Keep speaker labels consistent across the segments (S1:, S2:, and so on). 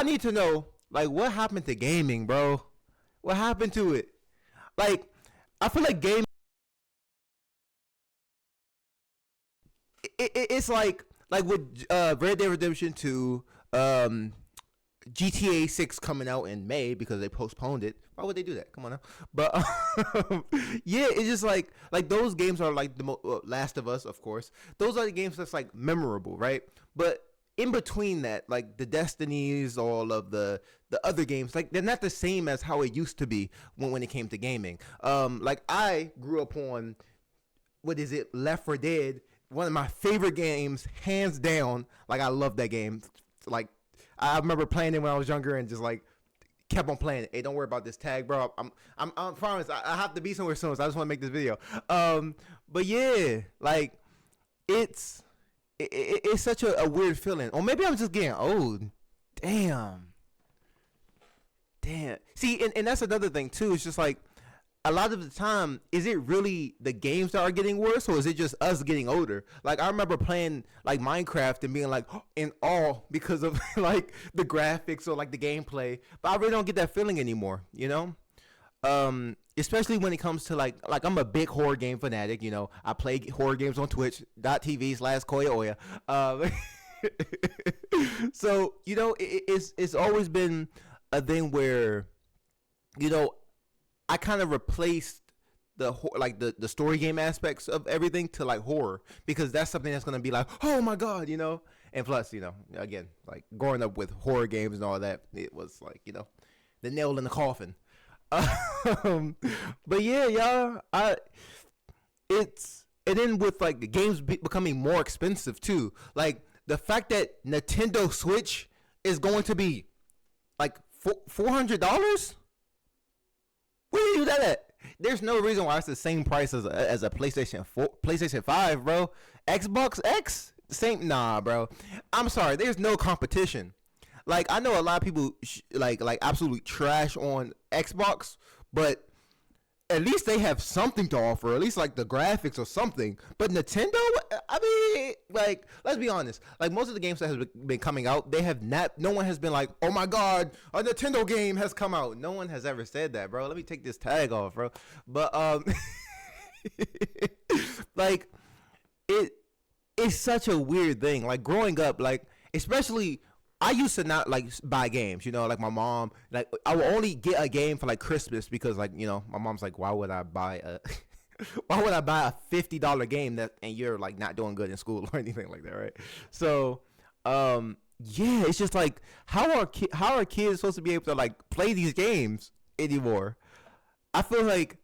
S1: I need to know, like, what happened to gaming, bro? What happened to it? Like, I feel like gaming. It's like with Red Dead Redemption 2, GTA 6 coming out in May because they postponed it. Why would they do that? Come on now. But yeah, it's just like those games are like the Last of Us, of course. Those are the games that's like memorable, right? But in between that, like the Destinies, all of the other games, like they're not the same as how it used to be when it came to gaming. Like I grew up on, what is it, Left 4 Dead, one of my favorite games, hands down. Like I love that game. Like I remember playing it when I was younger and just like kept on playing it. Hey, don't worry about this tag, bro. I'm promise. I have to be somewhere soon, so I just want to make this video. But yeah, like it's such a weird feeling. Or maybe I'm just getting old. Damn. See, and that's another thing too. It's just like a lot of the time, is it really the games that are getting worse, or is it just us getting older? Like I remember playing like Minecraft and being like in awe because of like the graphics or like the gameplay, but I really don't get that feeling anymore, you know. Especially when it comes to like I'm a big horror game fanatic, you know. I play horror games on twitch.tv/Koya Oya. So you know, it's always been a thing where, you know, I kind of replaced the story game aspects of everything to like horror, because that's something that's gonna be like, oh my god, you know. And plus, you know, again, like growing up with horror games and all that, it was like, you know, the nail in the coffin. But yeah, y'all, and then with like the games becoming more expensive too, like the fact that Nintendo Switch is going to be like $400. Where do you do that at? There's no reason why it's the same price as a PlayStation 4, PlayStation 5, bro. Xbox X, same. Nah, bro. I'm sorry. There's no competition. Like I know a lot of people like absolutely trash on Xbox, but at least they have something to offer. At least like the graphics or something. But Nintendo, I mean, like let's be honest. Like most of the games that has been coming out, they have not. No one has been like, oh my god, a Nintendo game has come out. No one has ever said that, bro. Let me take this tag off, bro. But like it's such a weird thing. Like growing up, like especially. I used to not like buy games, you know, like my mom, like I would only get a game for like Christmas because like, you know, my mom's like, why would I buy a $50 game that, and you're like not doing good in school or anything like that, right? So, yeah, it's just like, how are kids supposed to be able to like play these games anymore? I feel like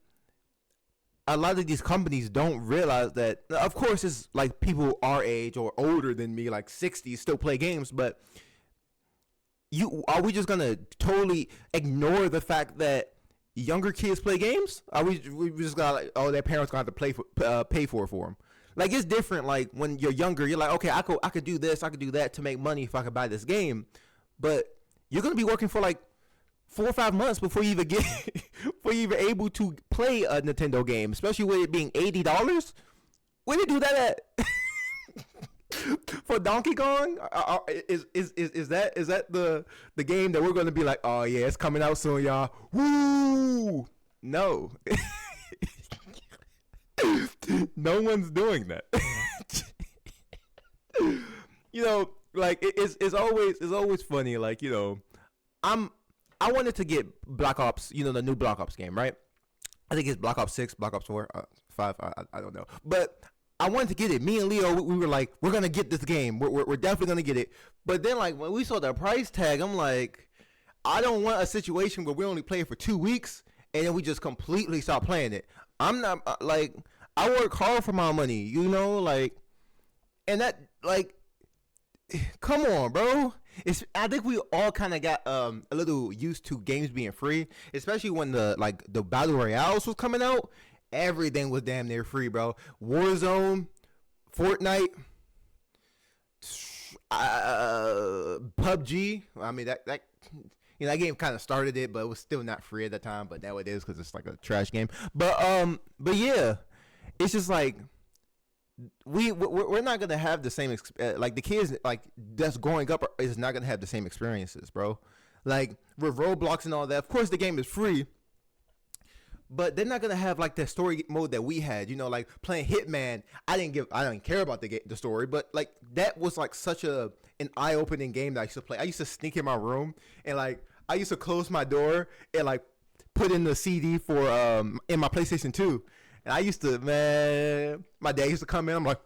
S1: a lot of these companies don't realize that, of course, it's like people our age or older than me, like 60, still play games, but are we just gonna totally ignore the fact that younger kids play games? Are we just gonna like, oh, their parents gonna have to pay for it for them? Like it's different. Like when you're younger, you're like, okay, I could do this, I could do that to make money if I could buy this game, but you're gonna be working for like 4 or 5 months before you even get before you even able to play a Nintendo game, especially with it being $80. Where did you do that at? For Donkey Kong, is that the game that we're gonna be like, oh yeah, it's coming out soon, y'all? Woo! No, no one's doing that. You know, like it's always funny. Like, you know, I wanted to get Black Ops, you know, the new Black Ops game, right? I think it's Black Ops 6, Black Ops 4, 5. I don't know, but I wanted to get it. Me and Leo, we were like, we're gonna get this game. We're definitely gonna get it. But then, like when we saw the price tag, I'm like, I don't want a situation where we only play it for 2 weeks and then we just completely stop playing it. I'm not like, I work hard for my money, you know, like, and that like, come on, bro. I think we all kind of got a little used to games being free, especially when the battle royales was coming out. Everything was damn near free, bro. Warzone, Fortnite, PUBG. I mean that you know, that game kind of started it, but it was still not free at the time. But now it is because it's like a trash game. But yeah, it's just like we're not gonna have the same like the kids like that's growing up is not gonna have the same experiences, bro. Like with Roblox and all that. Of course, the game is free, but they're not gonna have like the story mode that we had. You know, like playing Hitman. I didn't care about the story, but like that was like such an eye opening game that I used to play. I used to sneak in my room and like I used to close my door and like put in the CD for in my PlayStation 2. And I used to, man, my dad used to come in. I'm like,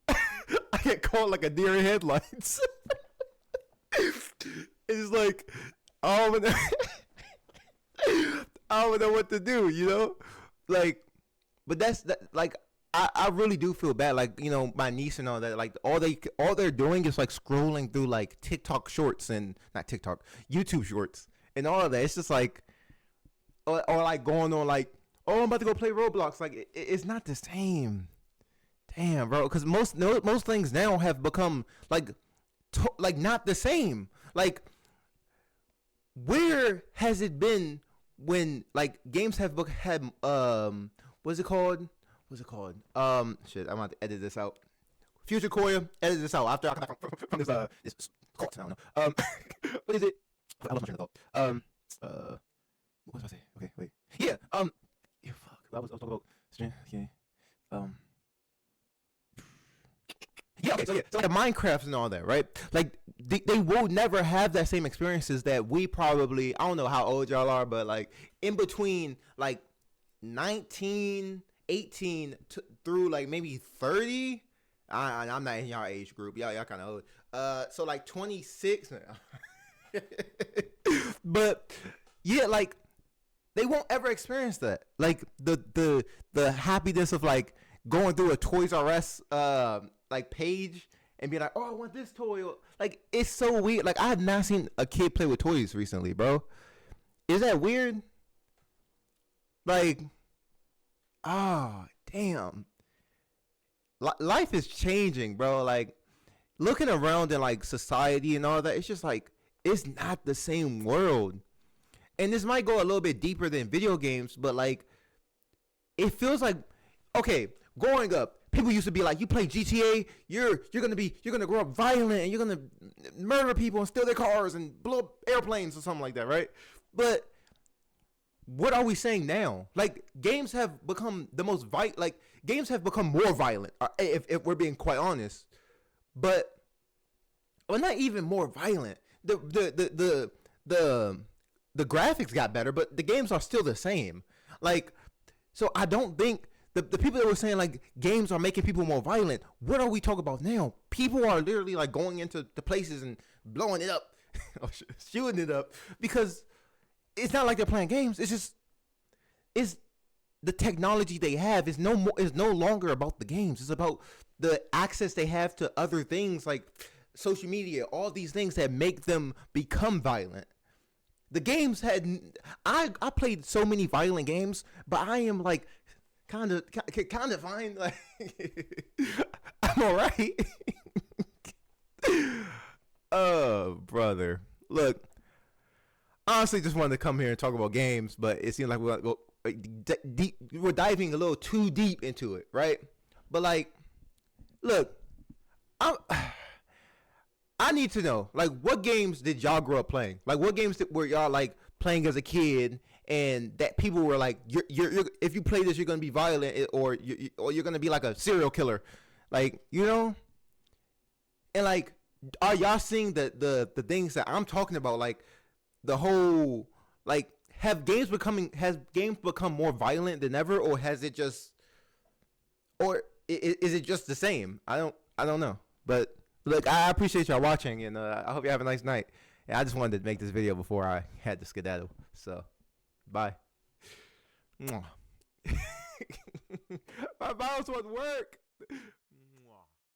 S1: I get caught like a deer in headlights. It's like, I don't know, I don't know what to do, you know? Like, but that's that. Like, I really do feel bad. Like, you know, my niece and all that. Like, all they're doing is like scrolling through like TikTok shorts and not TikTok, YouTube shorts and all of that. It's just like, or like going on like, oh, I'm about to go play Roblox. Like, it's not the same. Damn, bro. Because most things now have become like, like not the same. Like, where has it been when like games have had what's it called? Shit, I'm about to edit this out. Future Koya, edit this out after I come back from this cult. I don't know. What is it? I lost my train of thought. What was I say? Okay, wait. Yeah. Yeah, fuck. I was talking about. Okay. Yeah. Okay. So like Minecraft and all that, right? Like they will never have that same experiences that we probably. I don't know how old y'all are, but like in between like 19, 18 through like maybe 30. I'm not in y'all age group. Y'all kind of old. So like 26. But yeah, like they won't ever experience that. Like the happiness of like going through a Toys R Us like page and be like, oh, I want this toy. Like it's so weird. Like I have not seen a kid play with toys recently, bro. Is that weird? Like, ah, damn. Life is changing, bro. Like looking around in like society and all that, it's just like it's not the same world. And this might go a little bit deeper than video games, but like it feels like okay, growing up, people used to be like, you play GTA, you're gonna grow up violent and you're gonna murder people and steal their cars and blow up airplanes or something like that, right? But what are we saying now? Like games have become the most like games have become more violent, if we're being quite honest. But well, not even more violent. The graphics got better, but the games are still the same. Like, so I don't think the people that were saying like games are making people more violent. What are we talking about now? People are literally like going into the places and blowing it up, or shooting it up because it's not like they're playing games. It's just the technology they have is no longer about the games. It's about the access they have to other things like social media, all these things that make them become violent. The games had I played so many violent games, but I am like kind of fine. Like I'm all right. Oh, brother. Look, honestly, just wanted to come here and talk about games, but it seems like we're diving a little too deep into it, right? But like, look, I need to know, like, what games did y'all grow up playing? Like, what games were y'all like playing as a kid, and that people were like, you're if you play this, you're gonna be violent, or you're gonna be like a serial killer, like, you know? And like, are y'all seeing the things that I'm talking about? Like, the whole like, has games become more violent than ever, or has it just, or is it just the same? I don't know, but. Look, I appreciate y'all watching, and I hope you have a nice night. And I just wanted to make this video before I had to skedaddle. So, bye. My mouse won't work.